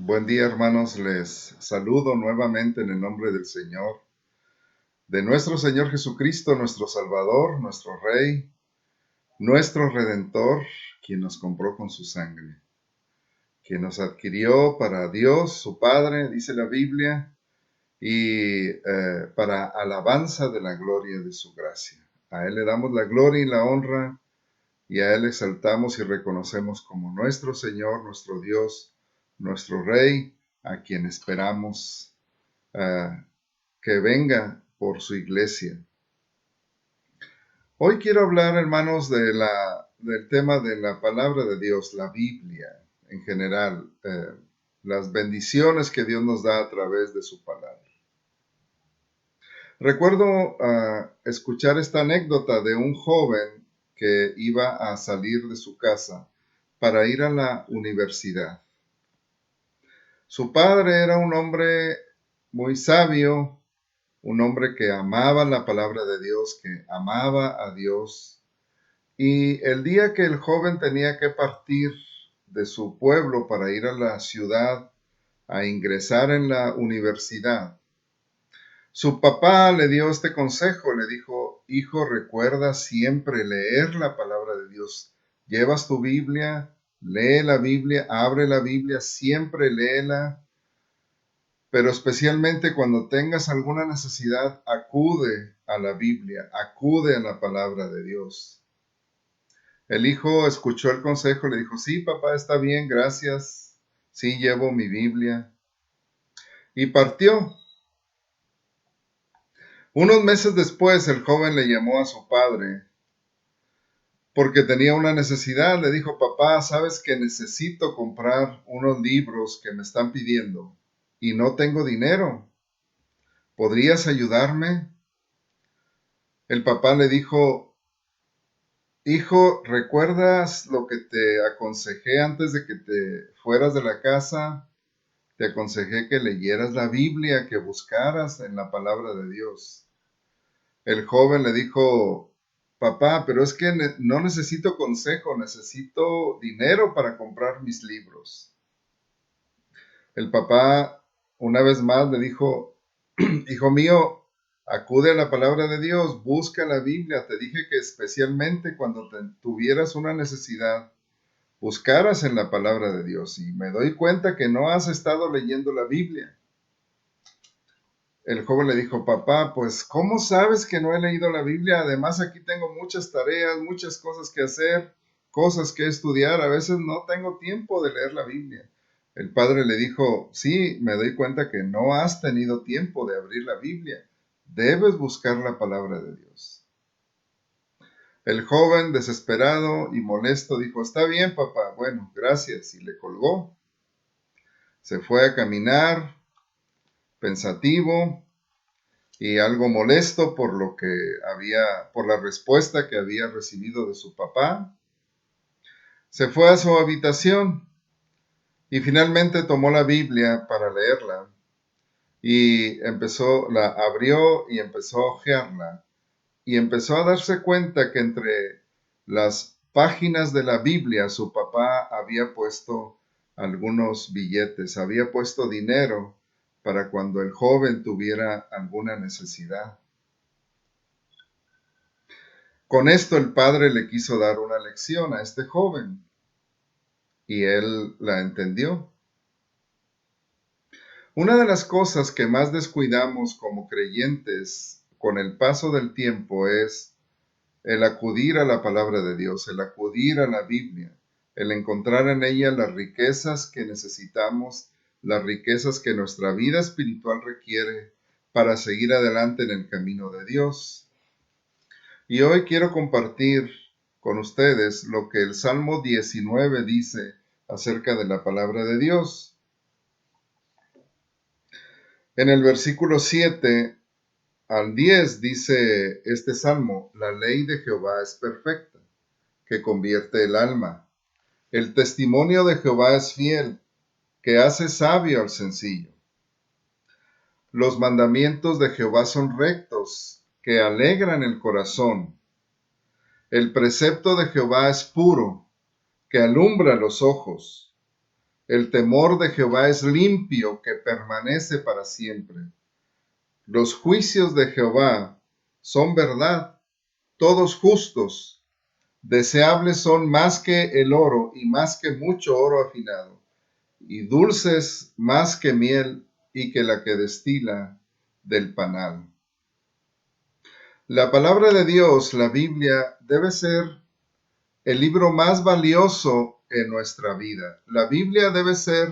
Buen día, hermanos. Les saludo nuevamente en el nombre del Señor, de nuestro Señor Jesucristo, nuestro Salvador, nuestro Rey, nuestro Redentor, quien nos compró con su sangre, quien nos adquirió para Dios, su Padre, dice la Biblia, y para alabanza de la gloria de su gracia. A Él le damos la gloria y la honra, y a Él exaltamos y reconocemos como nuestro Señor, nuestro Dios, nuestro Rey, a quien esperamos ah, que venga por su iglesia. Hoy quiero hablar, hermanos, del tema de la palabra de Dios, la Biblia en general, las bendiciones que Dios nos da a través de su palabra. Recuerdo escuchar esta anécdota de un joven que iba a salir de su casa para ir a la universidad. Su padre era un hombre muy sabio, un hombre que amaba la palabra de Dios, que amaba a Dios. Y el día que el joven tenía que partir de su pueblo para ir a la ciudad a ingresar en la universidad, su papá le dio este consejo, le dijo: hijo, recuerda siempre leer la palabra de Dios. Llevas tu Biblia, lee la Biblia, abre la Biblia, siempre léela, pero especialmente cuando tengas alguna necesidad, acude a la Biblia, acude a la palabra de Dios. El hijo escuchó el consejo, le dijo: sí, papá, está bien, gracias, sí, llevo mi Biblia. Y partió. Unos meses después, el joven le llamó a su padre porque tenía una necesidad. Le dijo: papá, sabes que necesito comprar unos libros que me están pidiendo y no tengo dinero. ¿Podrías ayudarme? El papá le dijo: hijo, ¿recuerdas lo que te aconsejé antes de que te fueras de la casa? Te aconsejé que leyeras la Biblia, que buscaras en la palabra de Dios. El joven le dijo: papá, pero es que no necesito consejo, necesito dinero para comprar mis libros. El papá una vez más le dijo: hijo mío, acude a la palabra de Dios, busca la Biblia. Te dije que especialmente cuando tuvieras una necesidad, buscaras en la palabra de Dios. Y me doy cuenta que no has estado leyendo la Biblia. El joven le dijo: papá, pues ¿cómo sabes que no he leído la Biblia? Además, aquí tengo muchas tareas, muchas cosas que hacer, cosas que estudiar. A veces no tengo tiempo de leer la Biblia. El padre le dijo: sí, me doy cuenta que no has tenido tiempo de abrir la Biblia. Debes buscar la palabra de Dios. El joven, desesperado y molesto, dijo: está bien, papá, bueno, gracias, y le colgó. Se fue a caminar, pensativo y algo molesto por la respuesta que había recibido de su papá. Se fue a su habitación y finalmente tomó la Biblia para leerla y la abrió y empezó a hojearla y empezó a darse cuenta que entre las páginas de la Biblia su papá había puesto algunos billetes, había puesto dinero para cuando el joven tuviera alguna necesidad. Con esto el padre le quiso dar una lección a este joven y él la entendió. Una de las cosas que más descuidamos como creyentes con el paso del tiempo es el acudir a la palabra de Dios, el acudir a la Biblia, el encontrar en ella las riquezas que necesitamos, las riquezas que nuestra vida espiritual requiere para seguir adelante en el camino de Dios. Y hoy quiero compartir con ustedes lo que el Salmo 19 dice acerca de la palabra de Dios. En el versículo 7 al 10 dice este salmo: la ley de Jehová es perfecta, que convierte el alma. El testimonio de Jehová es fiel, que hace sabio al sencillo. Los mandamientos de Jehová son rectos, que alegran el corazón. El precepto de Jehová es puro, que alumbra los ojos. El temor de Jehová es limpio, que permanece para siempre. Los juicios de Jehová son verdad, todos justos. Deseables son más que el oro y más que mucho oro afinado, y dulces más que miel y que la que destila del panal. La palabra de Dios, la Biblia, debe ser el libro más valioso en nuestra vida. La Biblia debe ser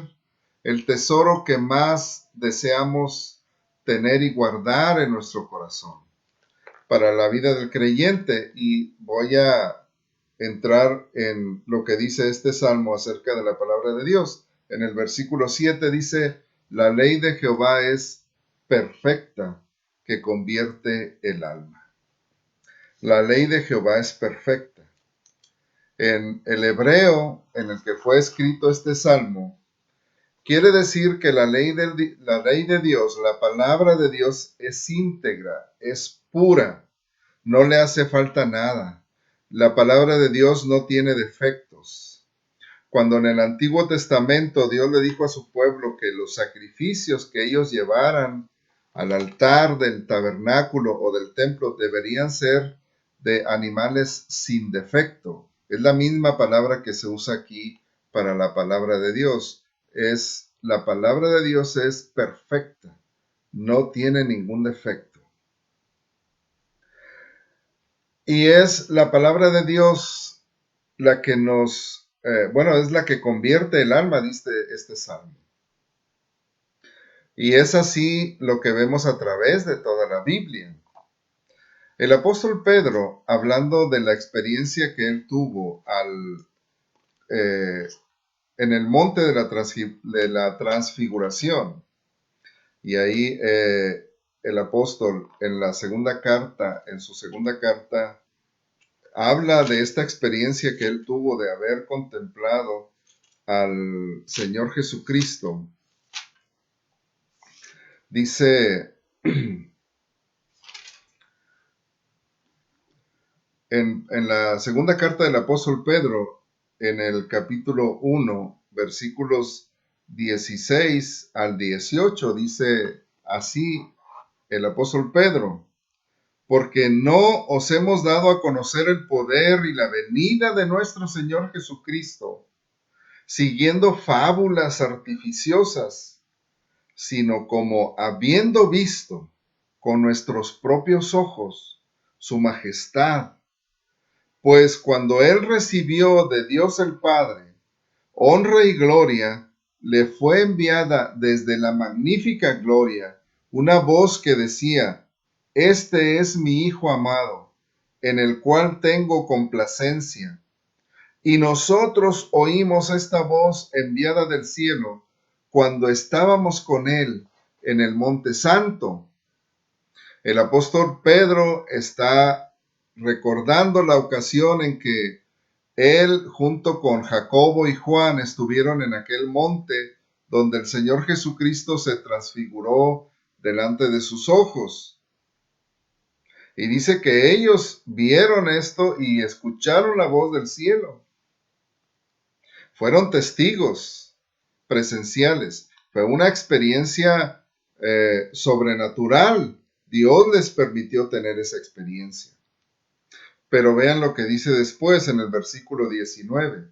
el tesoro que más deseamos tener y guardar en nuestro corazón para la vida del creyente. Y voy a entrar en lo que dice este salmo acerca de la palabra de Dios. En el versículo 7 dice, la ley de Jehová es perfecta, que convierte el alma. La ley de Jehová es perfecta. En el hebreo en el que fue escrito este salmo, quiere decir que la ley de Dios, la palabra de Dios es íntegra, es pura, no le hace falta nada. La palabra de Dios no tiene defectos. Cuando en el Antiguo Testamento Dios le dijo a su pueblo que los sacrificios que ellos llevaran al altar del tabernáculo o del templo deberían ser de animales sin defecto. Es la misma palabra que se usa aquí para la palabra de Dios. La palabra de Dios es perfecta, no tiene ningún defecto. Y es la palabra de Dios la que es la que convierte el alma, dice este salmo. Y es así lo que vemos a través de toda la Biblia. El apóstol Pedro, hablando de la experiencia que él tuvo en el monte de la transfiguración, y ahí el apóstol en su segunda carta, habla de esta experiencia que él tuvo de haber contemplado al Señor Jesucristo. Dice en la segunda carta del apóstol Pedro, en el capítulo 1, versículos 16 al 18, dice así el apóstol Pedro: porque no os hemos dado a conocer el poder y la venida de nuestro Señor Jesucristo, siguiendo fábulas artificiosas, sino como habiendo visto con nuestros propios ojos su majestad. Pues cuando él recibió de Dios el Padre honra y gloria, le fue enviada desde la magnífica gloria una voz que decía: este es mi Hijo amado, en el cual tengo complacencia. Y nosotros oímos esta voz enviada del cielo cuando estábamos con él en el Monte Santo. El apóstol Pedro está recordando la ocasión en que él, junto con Jacobo y Juan, estuvieron en aquel monte donde el Señor Jesucristo se transfiguró delante de sus ojos. Y dice que ellos vieron esto y escucharon la voz del cielo. Fueron testigos presenciales. Fue una experiencia sobrenatural. Dios les permitió tener esa experiencia. Pero vean lo que dice después en el versículo 19.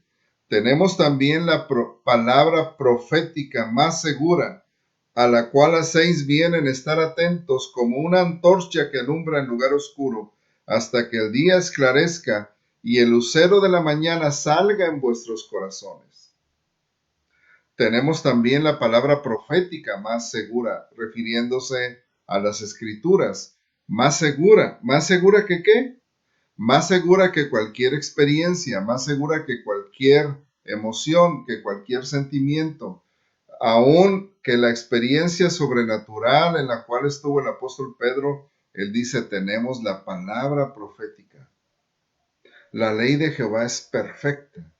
Tenemos también la palabra profética más segura, a la cual hacéis bien en estar atentos como una antorcha que alumbra en lugar oscuro, hasta que el día esclarezca y el lucero de la mañana salga en vuestros corazones. Tenemos también la palabra profética más segura, refiriéndose a las escrituras. Más segura que ¿qué? Más segura que cualquier experiencia, más segura que cualquier emoción, que cualquier sentimiento, aún que la experiencia sobrenatural en la cual estuvo el apóstol Pedro. Él dice: tenemos la palabra profética. La ley de Jehová es perfecta,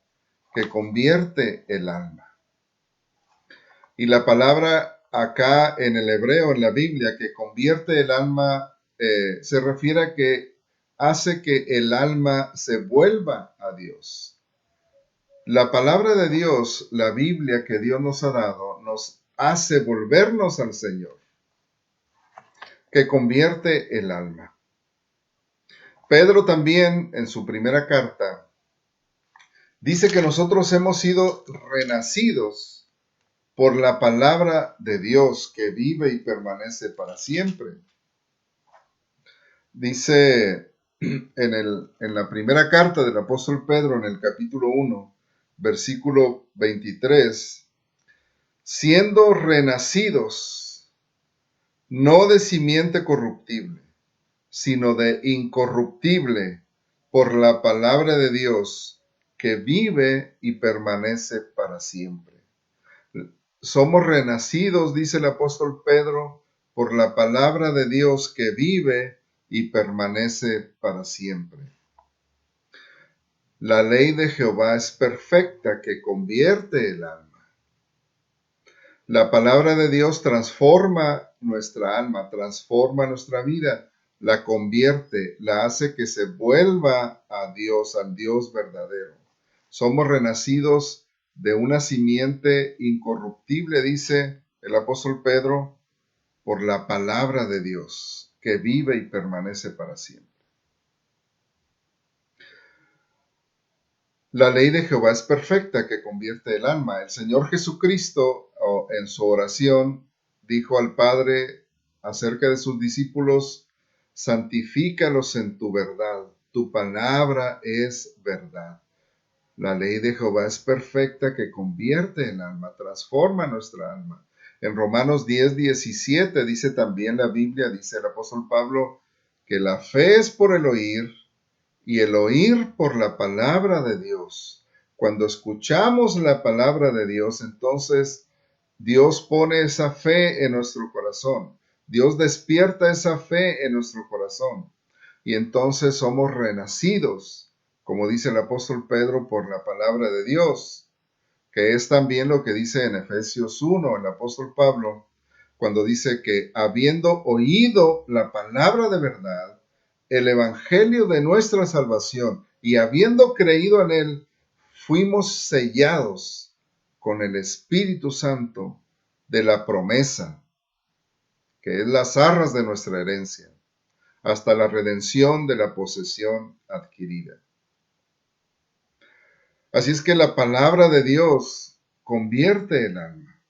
que convierte el alma. Y la palabra acá en el hebreo, en la Biblia, que convierte el alma, se refiere a que hace que el alma se vuelva a Dios. La palabra de Dios, la Biblia que Dios nos ha dado, nos hace volvernos al Señor, que convierte el alma. Pedro también, en su primera carta, dice que nosotros hemos sido renacidos por la palabra de Dios que vive y permanece para siempre. Dice en la primera carta del apóstol Pedro, en el capítulo 1, versículo 23, siendo renacidos, no de simiente corruptible, sino de incorruptible, por la palabra de Dios, que vive y permanece para siempre. Somos renacidos, dice el apóstol Pedro, por la palabra de Dios que vive y permanece para siempre. La ley de Jehová es perfecta, que convierte el alma. La palabra de Dios transforma nuestra alma, transforma nuestra vida, la convierte, la hace que se vuelva a Dios, al Dios verdadero. Somos renacidos de una simiente incorruptible, dice el apóstol Pedro, por la palabra de Dios, que vive y permanece para siempre. La ley de Jehová es perfecta, que convierte el alma. El Señor Jesucristo, en su oración, dijo al Padre acerca de sus discípulos: santifícalos en tu verdad, tu palabra es verdad. La ley de Jehová es perfecta, que convierte el alma, transforma nuestra alma. En Romanos 10:17 dice también la Biblia, dice el apóstol Pablo, que la fe es por el oír y el oír por la palabra de Dios. Cuando escuchamos la palabra de Dios, entonces Dios pone esa fe en nuestro corazón. Dios despierta esa fe en nuestro corazón. Y entonces somos renacidos, como dice el apóstol Pedro, por la palabra de Dios, que es también lo que dice en Efesios 1 el apóstol Pablo, cuando dice que habiendo oído la palabra de verdad, el evangelio de nuestra salvación, y habiendo creído en él, fuimos sellados con el Espíritu Santo de la promesa, que es las arras de nuestra herencia, hasta la redención de la posesión adquirida. Así es que la palabra de Dios convierte el alma.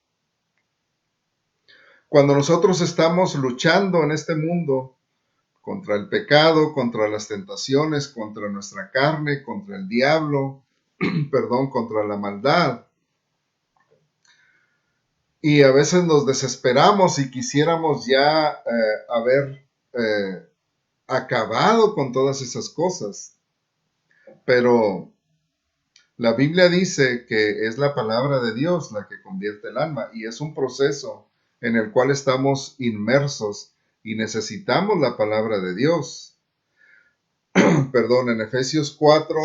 Cuando nosotros estamos luchando en este mundo contra el pecado, contra las tentaciones, contra nuestra carne, contra el diablo, contra la maldad, y a veces nos desesperamos y quisiéramos ya haber acabado con todas esas cosas, pero la Biblia dice que es la palabra de Dios la que convierte el alma, y es un proceso en el cual estamos inmersos y necesitamos la palabra de Dios. En Efesios 4,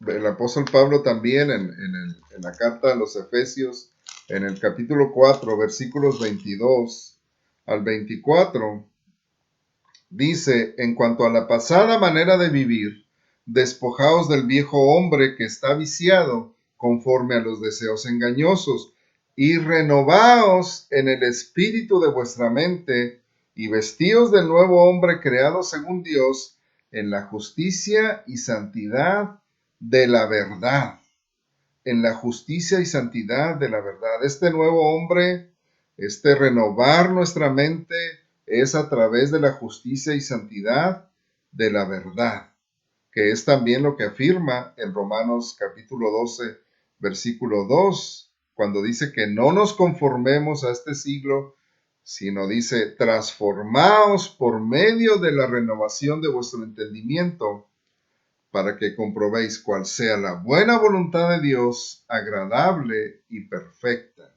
el apóstol Pablo también en la carta a los Efesios, en el capítulo 4, versículos 22 al 24, dice: en cuanto a la pasada manera de vivir, despojaos del viejo hombre que está viciado conforme a los deseos engañosos, y renovaos en el espíritu de vuestra mente, y vestíos del nuevo hombre creado según Dios, en la justicia y santidad de la verdad. En la justicia y santidad de la verdad. Este nuevo hombre, este renovar nuestra mente, es a través de la justicia y santidad de la verdad, que es también lo que afirma en Romanos capítulo 12, versículo 2, cuando dice que no nos conformemos a este siglo, sino dice: transformaos por medio de la renovación de vuestro entendimiento, para que comprobéis cuál sea la buena voluntad de Dios, agradable y perfecta.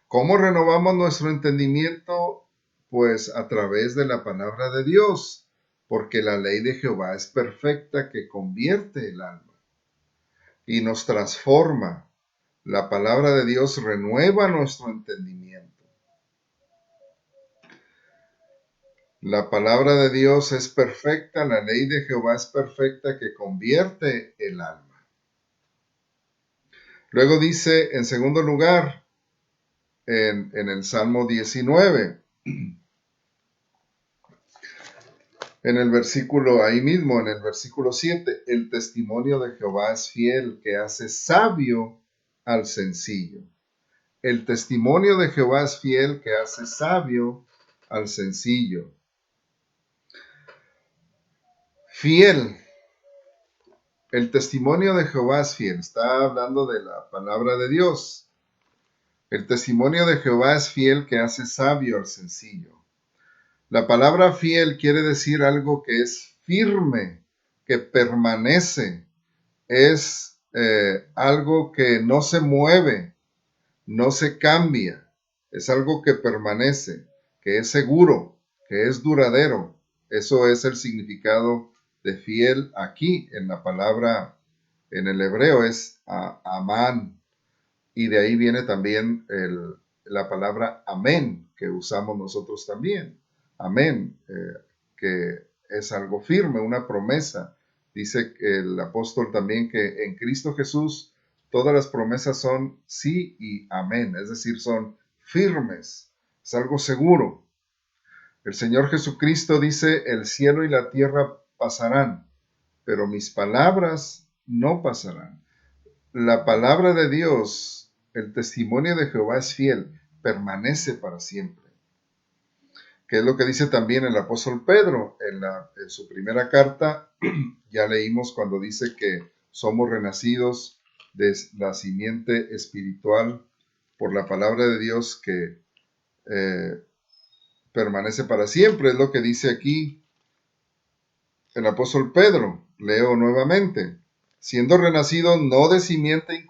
¿Cómo renovamos nuestro entendimiento? Pues a través de la palabra de Dios, porque la ley de Jehová es perfecta, que convierte el alma y nos transforma. La palabra de Dios renueva nuestro entendimiento. La palabra de Dios es perfecta, la ley de Jehová es perfecta, que convierte el alma. Luego dice, en segundo lugar, en el Salmo 19, en el versículo, ahí mismo, en el versículo 7, el testimonio de Jehová es fiel, que hace sabio al sencillo. El testimonio de Jehová es fiel, que hace sabio al sencillo. Fiel. El testimonio de Jehová es fiel. Está hablando de la palabra de Dios. El testimonio de Jehová es fiel, que hace sabio al sencillo. La palabra fiel quiere decir algo que es firme, que permanece. Es algo que no se mueve, no se cambia. Es algo que permanece, que es seguro, que es duradero. Eso es el significado de fiel aquí en la palabra, en el hebreo es amán. Y de ahí viene también la palabra amén, que usamos nosotros también. Amén, que es algo firme, una promesa. Dice el apóstol también que en Cristo Jesús todas las promesas son sí y amén, es decir, son firmes, es algo seguro. El Señor Jesucristo dice, el cielo y la tierra pasarán, pero mis palabras no pasarán. La palabra de Dios, el testimonio de Jehová es fiel, permanece para siempre. Que es lo que dice también el apóstol Pedro en su primera carta. Ya leímos cuando dice que somos renacidos de la simiente espiritual por la palabra de Dios que permanece para siempre. Es lo que dice aquí el apóstol Pedro. Leo nuevamente. Siendo renacidos no de simiente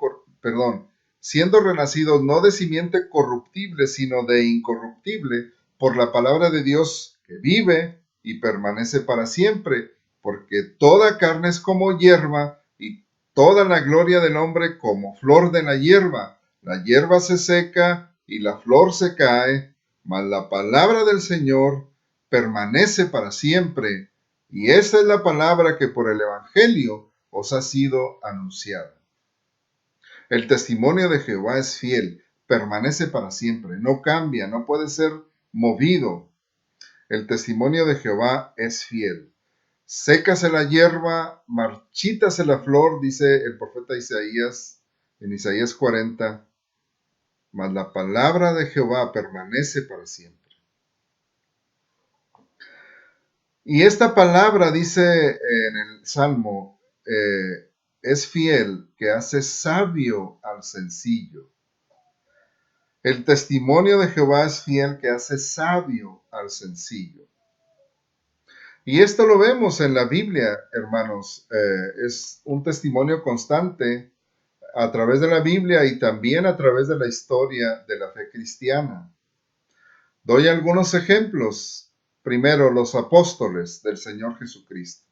siendo renacidos no de simiente corruptible, sino de incorruptible, por la palabra de Dios que vive y permanece para siempre, porque toda carne es como hierba, y toda la gloria del hombre como flor de la hierba. La hierba se seca y la flor se cae, mas la palabra del Señor permanece para siempre. Y esta es la palabra que por el Evangelio os ha sido anunciada. El testimonio de Jehová es fiel, permanece para siempre, no cambia, no puede ser movido. El testimonio de Jehová es fiel. Sécase la hierba, marchítase la flor, dice el profeta Isaías en Isaías 40, mas la palabra de Jehová permanece para siempre. Y esta palabra dice en el Salmo, es fiel, que hace sabio al sencillo. El testimonio de Jehová es fiel, que hace sabio al sencillo. Y esto lo vemos en la Biblia, hermanos. Es un testimonio constante a través de la Biblia y también a través de la historia de la fe cristiana. Doy algunos ejemplos. Primero, los apóstoles del Señor Jesucristo.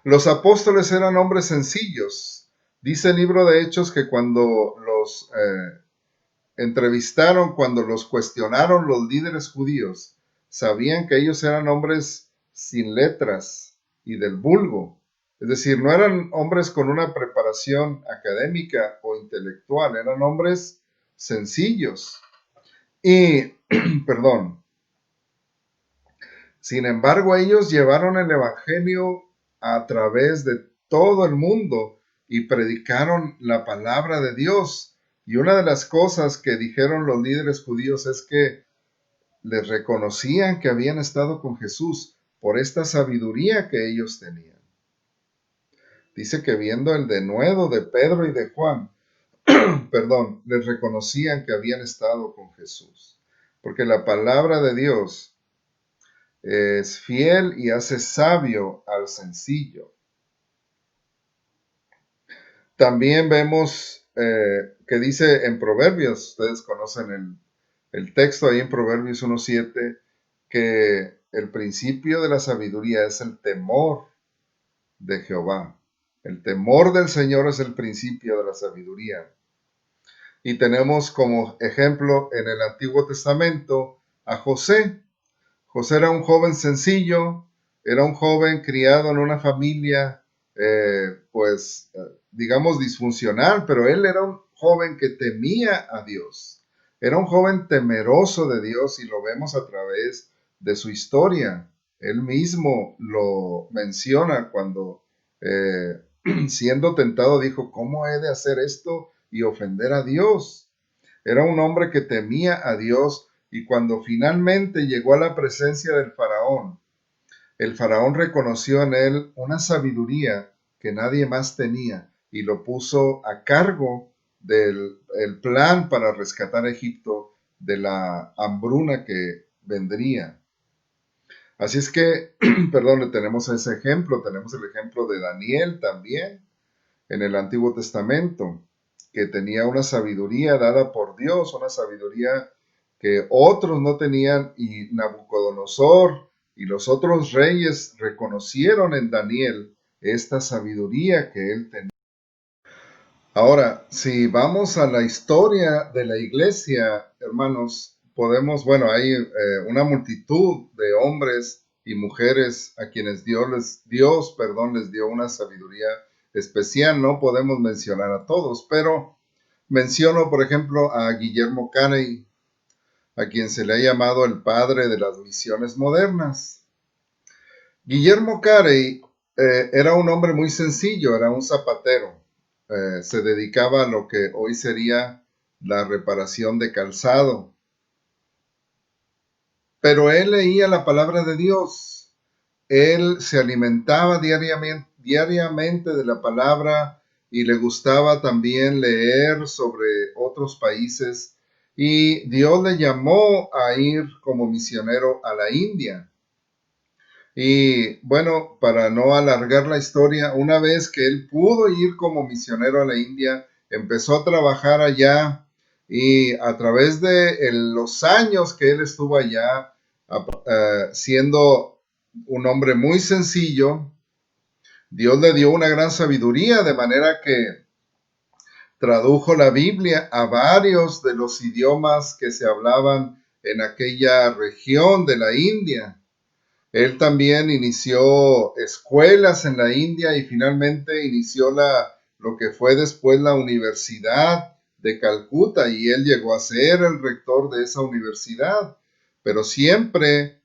Los apóstoles eran hombres sencillos. Dice el libro de Hechos que cuando los entrevistaron, cuando los cuestionaron los líderes judíos, sabían que ellos eran hombres sin letras y del vulgo. Es decir, no eran hombres con una preparación académica o intelectual, eran hombres sencillos. Y, perdón, sin embargo, ellos llevaron el evangelio a través de todo el mundo y predicaron la palabra de Dios. Y una de las cosas que dijeron los líderes judíos es que les reconocían que habían estado con Jesús por esta sabiduría que ellos tenían. Dice que viendo el denuedo de Pedro y de Juan, les reconocían que habían estado con Jesús. Porque la palabra de Dios es fiel y hace sabio al sencillo. También vemos que dice en Proverbios, ustedes conocen el texto ahí en Proverbios 1:7, que el principio de la sabiduría es el temor de Jehová. El temor del Señor es el principio de la sabiduría. Y tenemos como ejemplo en el Antiguo Testamento a José. José era un joven sencillo, era un joven criado en una familia digamos, disfuncional, pero él era un joven que temía a Dios. Era un joven temeroso de Dios y lo vemos a través de su historia. Él mismo lo menciona cuando, siendo tentado, dijo, ¿cómo he de hacer esto y ofender a Dios? Era un hombre que temía a Dios y cuando finalmente llegó a la presencia del faraón, el faraón reconoció en él una sabiduría que nadie más tenía y lo puso a cargo del el plan para rescatar a Egipto de la hambruna que vendría. Así es que, perdón, le tenemos ese ejemplo, tenemos el ejemplo de Daniel también en el Antiguo Testamento, que tenía una sabiduría dada por Dios, una sabiduría que otros no tenían, y Nabucodonosor y los otros reyes reconocieron en Daniel esta sabiduría que él tenía. Ahora, si vamos a la historia de la iglesia, hermanos, podemos, bueno, hay una multitud de hombres y mujeres a quienes Dios, les dio una sabiduría especial. No podemos mencionar a todos, pero menciono, por ejemplo, a Guillermo Carey, a quien se le ha llamado el padre de las misiones modernas. Guillermo Carey era un hombre muy sencillo, era un zapatero. Se dedicaba a lo que hoy sería la reparación de calzado. Pero él leía la palabra de Dios. Él se alimentaba diariamente de la palabra y le gustaba también leer sobre otros países. Y Dios le llamó a ir como misionero a la India. Y bueno, para no alargar la historia, una vez que él pudo ir como misionero a la India, empezó a trabajar allá y a través de los años que él estuvo allá, siendo un hombre muy sencillo, Dios le dio una gran sabiduría, de manera que tradujo la Biblia a varios de los idiomas que se hablaban en aquella región de la India. Él también inició escuelas en la India y finalmente inició lo que fue después la Universidad de Calcuta, y él llegó a ser el rector de esa universidad, pero siempre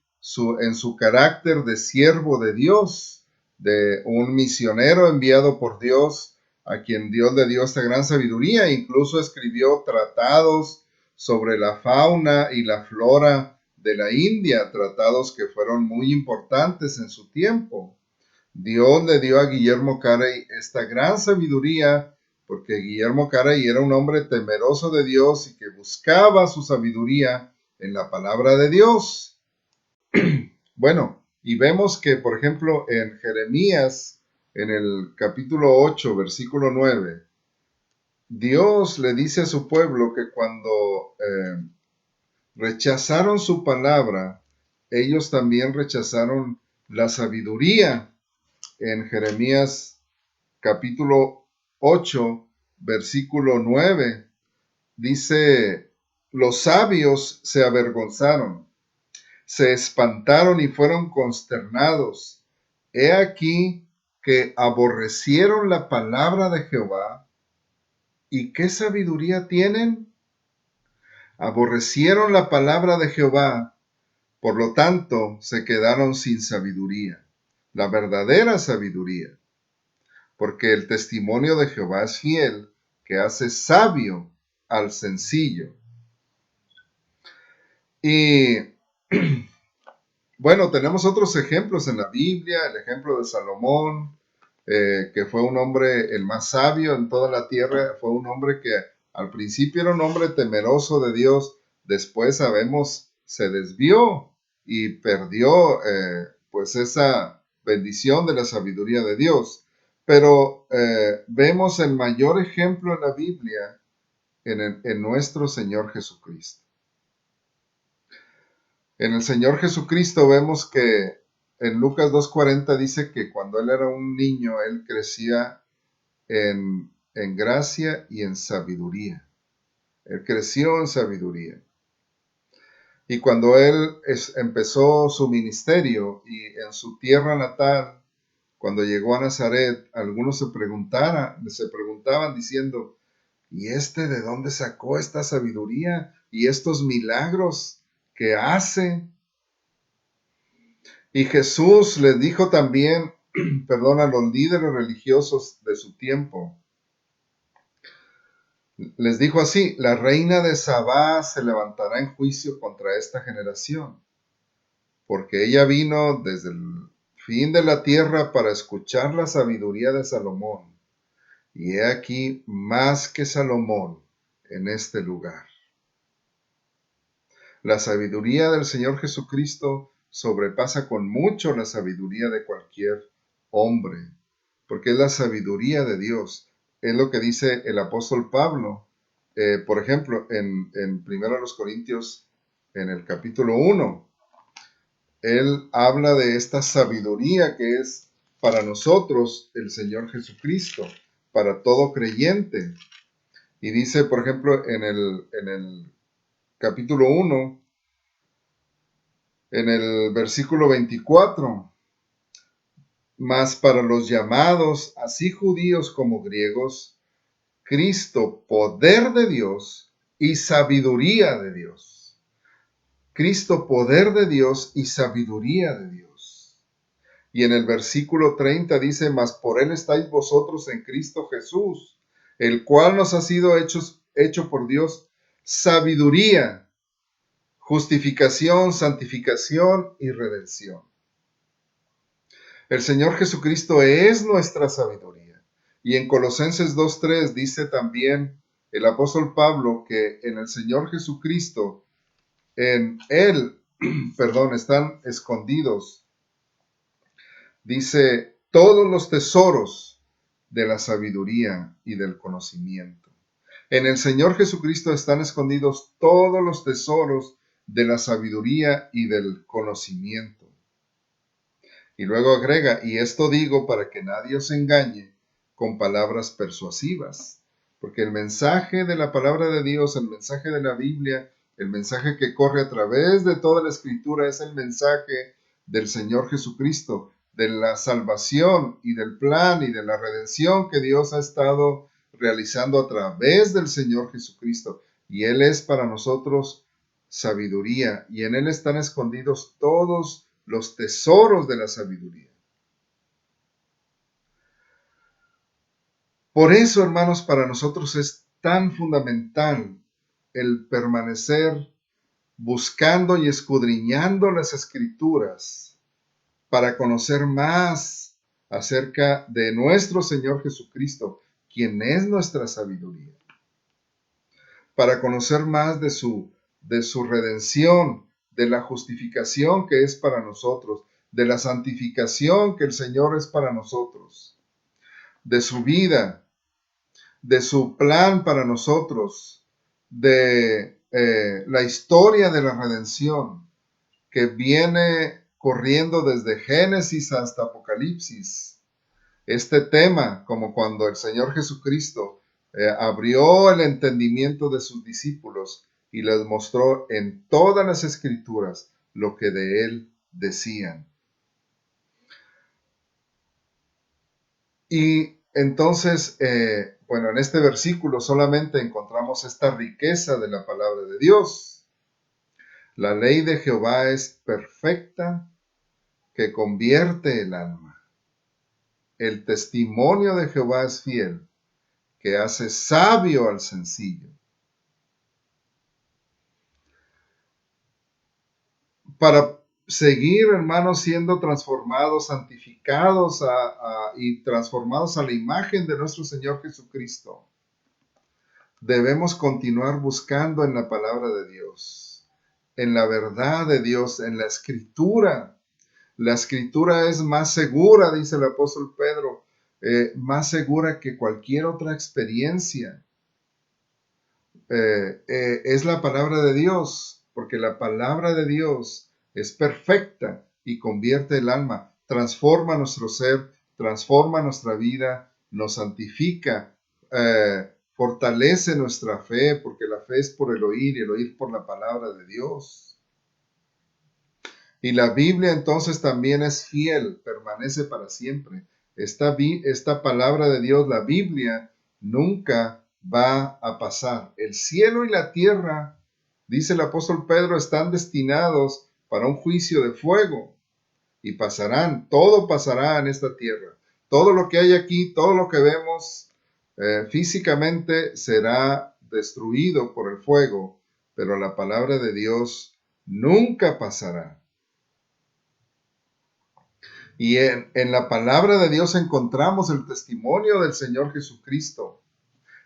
en su carácter de siervo de Dios, de un misionero enviado por Dios, a quien Dios le dio esta gran sabiduría. Incluso escribió tratados sobre la fauna y la flora de la India, tratados que fueron muy importantes en su tiempo. Dios le dio a Guillermo Carey esta gran sabiduría, porque Guillermo Carey era un hombre temeroso de Dios y que buscaba su sabiduría en la palabra de Dios. Bueno, y vemos que, por ejemplo, en Jeremías, en el capítulo 8, versículo 9, Dios le dice a su pueblo que cuando rechazaron su palabra, ellos también rechazaron la sabiduría. En Jeremías capítulo 8, versículo 9, dice, los sabios se avergonzaron, se espantaron y fueron consternados. He aquí que aborrecieron la palabra de Jehová. ¿Y qué sabiduría tienen? Aborrecieron la palabra de Jehová. Por lo tanto, se quedaron sin sabiduría, la verdadera sabiduría, porque el testimonio de Jehová es fiel, que hace sabio al sencillo. Y bueno, tenemos otros ejemplos en la Biblia, el ejemplo de Salomón, que fue un hombre el más sabio en toda la tierra, fue un hombre que al principio era un hombre temeroso de Dios, después sabemos se desvió y perdió pues esa bendición de la sabiduría de Dios. Pero vemos el mayor ejemplo en la Biblia en nuestro Señor Jesucristo. En el Señor Jesucristo vemos que en Lucas 2:40 dice que cuando él era un niño, él crecía en gracia y en sabiduría. Él creció en sabiduría. Y cuando él empezó su ministerio y en su tierra natal, cuando llegó a Nazaret, algunos se preguntaban diciendo, ¿y de dónde sacó esta sabiduría y estos milagros que hace? Y Jesús les dijo también, perdón, a los líderes religiosos de su tiempo, les dijo así: la reina de Sabá se levantará en juicio contra esta generación, porque ella vino desde el fin de la tierra para escuchar la sabiduría de Salomón, y he aquí más que Salomón en este lugar. La sabiduría del Señor Jesucristo sobrepasa con mucho la sabiduría de cualquier hombre, porque es la sabiduría de Dios. Es lo que dice el apóstol Pablo, por ejemplo, en 1 Corintios, en el capítulo 1. Él habla de esta sabiduría que es para nosotros el Señor Jesucristo, para todo creyente. Y dice, por ejemplo, en el capítulo 1, en el versículo 24, mas para los llamados, así judíos como griegos, Cristo, poder de Dios y sabiduría de Dios. Cristo, poder de Dios y sabiduría de Dios. Y en el versículo 30 dice, mas por él estáis vosotros en Cristo Jesús, el cual nos ha sido hecho por Dios sabiduría, justificación, santificación y redención. El Señor Jesucristo es nuestra sabiduría. Y en Colosenses 2:3 dice también el apóstol Pablo que en el Señor Jesucristo, en Él, están escondidos, dice, todos los tesoros de la sabiduría y del conocimiento. En el Señor Jesucristo están escondidos todos los tesoros de la sabiduría y del conocimiento. Y luego agrega, y esto digo para que nadie os engañe con palabras persuasivas, porque el mensaje de la palabra de Dios, el mensaje de la Biblia, el mensaje que corre a través de toda la Escritura es el mensaje del Señor Jesucristo, de la salvación y del plan y de la redención que Dios ha estado realizando a través del Señor Jesucristo. Y Él es para nosotros sabiduría, y en Él están escondidos todos los tesoros de la sabiduría. Por eso, hermanos, para nosotros es tan fundamental el permanecer buscando y escudriñando las Escrituras para conocer más acerca de nuestro Señor Jesucristo, quien es nuestra sabiduría, para conocer más de su redención, de la justificación que es para nosotros, de la santificación que el Señor es para nosotros, de su vida, de su plan para nosotros, de la historia de la redención que viene corriendo desde Génesis hasta Apocalipsis. Este tema, como cuando el Señor Jesucristo abrió el entendimiento de sus discípulos y les mostró en todas las Escrituras lo que de Él decían. Y entonces, en este versículo solamente encontramos esta riqueza de la palabra de Dios. La ley de Jehová es perfecta, que convierte el alma. El testimonio de Jehová es fiel, que hace sabio al sencillo. Para seguir, hermanos, siendo transformados, santificados y transformados a la imagen de nuestro Señor Jesucristo, debemos continuar buscando en la palabra de Dios, en la verdad de Dios, en la Escritura. La Escritura es más segura, dice el apóstol Pedro, más segura que cualquier otra experiencia. Es la palabra de Dios, porque la palabra de Dios es perfecta y convierte el alma, transforma nuestro ser, transforma nuestra vida, nos santifica, fortalece nuestra fe, porque la fe es por el oír y el oír por la palabra de Dios. Y la Biblia entonces también es fiel, permanece para siempre. Esta palabra de Dios, la Biblia, nunca va a pasar. El cielo y la tierra, dice el apóstol Pedro, están destinados para un juicio de fuego y pasarán, todo pasará en esta tierra. Todo lo que hay aquí, todo lo que vemos físicamente será destruido por el fuego, pero la palabra de Dios nunca pasará. Y en la palabra de Dios encontramos el testimonio del Señor Jesucristo.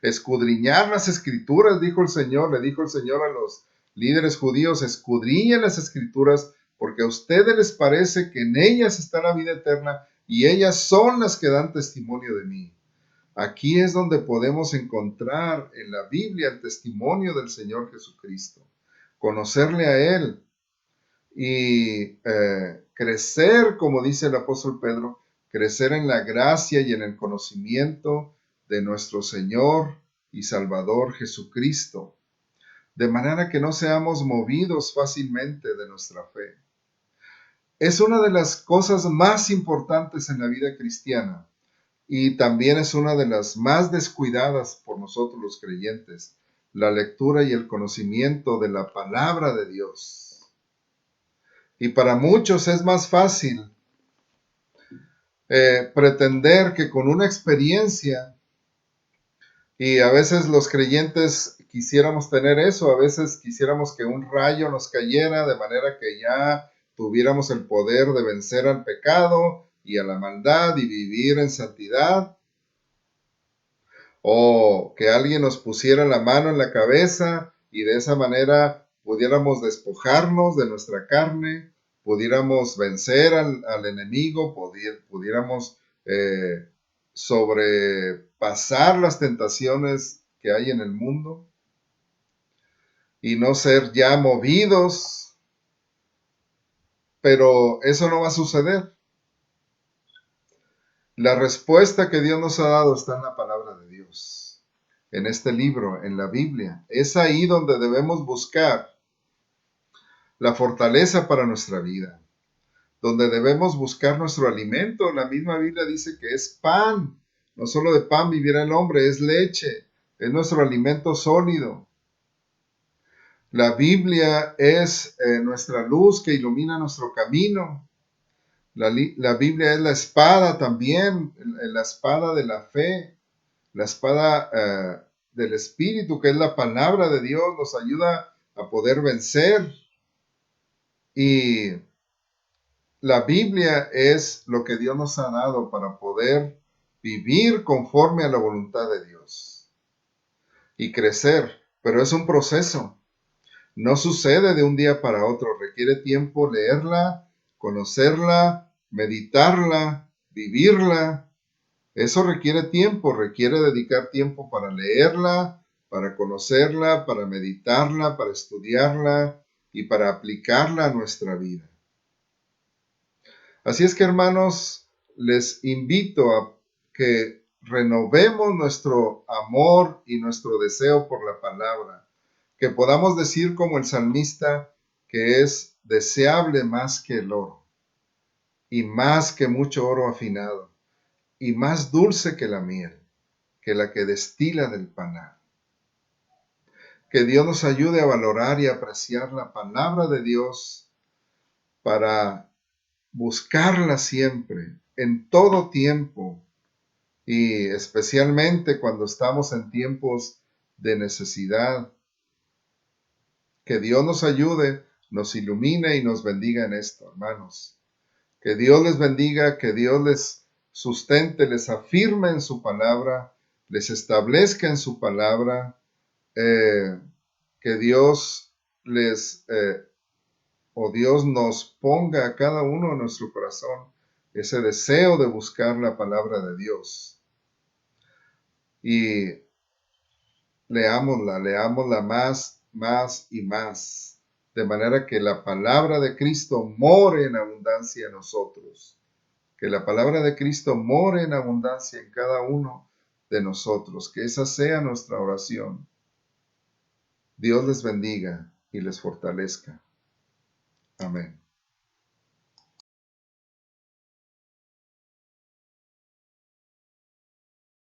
Escudriñar las escrituras, dijo el Señor, le dijo el Señor a los líderes judíos, escudriñen las escrituras porque a ustedes les parece que en ellas está la vida eterna y ellas son las que dan testimonio de mí. Aquí es donde podemos encontrar en la Biblia el testimonio del Señor Jesucristo, conocerle a Él y crecer, como dice el apóstol Pedro, crecer en la gracia y en el conocimiento de nuestro Señor y Salvador Jesucristo, de manera que no seamos movidos fácilmente de nuestra fe. Es una de las cosas más importantes en la vida cristiana y también es una de las más descuidadas por nosotros los creyentes, la lectura y el conocimiento de la palabra de Dios. Y para muchos es más fácil pretender que con una experiencia, y a veces los creyentes quisiéramos tener eso, a veces quisiéramos que un rayo nos cayera de manera que ya tuviéramos el poder de vencer al pecado y a la maldad y vivir en santidad, o que alguien nos pusiera la mano en la cabeza y de esa manera pudiéramos despojarnos de nuestra carne, pudiéramos vencer al enemigo, pudiéramos sobrepasar las tentaciones que hay en el mundo y no ser ya movidos, pero eso no va a suceder. La respuesta que Dios nos ha dado está en la palabra de Dios, en este libro, en la Biblia. Es ahí donde debemos buscar la fortaleza para nuestra vida, donde debemos buscar nuestro alimento. La misma Biblia dice que es pan, no solo de pan vivirá el hombre, es leche, es nuestro alimento sólido. La Biblia es nuestra luz que ilumina nuestro camino. La Biblia es la espada también, la espada de la fe, la espada del Espíritu, que es la palabra de Dios, nos ayuda a poder vencer. Y la Biblia es lo que Dios nos ha dado para poder vivir conforme a la voluntad de Dios y crecer, pero es un proceso. No sucede de un día para otro, requiere tiempo leerla, conocerla, meditarla, vivirla. Eso requiere tiempo, requiere dedicar tiempo para leerla, para conocerla, para meditarla, para estudiarla y para aplicarla a nuestra vida. Así es que, hermanos, les invito a que renovemos nuestro amor y nuestro deseo por la palabra, que podamos decir como el salmista que es deseable más que el oro y más que mucho oro afinado y más dulce que la miel, que la que destila del panal. Que Dios nos ayude a valorar y apreciar la palabra de Dios para buscarla siempre, en todo tiempo, y especialmente cuando estamos en tiempos de necesidad. Que Dios nos ayude, nos ilumine y nos bendiga en esto, hermanos. Que Dios les bendiga, que Dios les sustente, les afirme en su palabra, les establezca en su palabra, que Dios Dios nos ponga a cada uno en nuestro corazón ese deseo de buscar la palabra de Dios. Y leámosla más y más, de manera que la palabra de Cristo more en abundancia en nosotros. Que la palabra de Cristo more en abundancia en cada uno de nosotros. Que esa sea nuestra oración. Dios les bendiga y les fortalezca. Amén.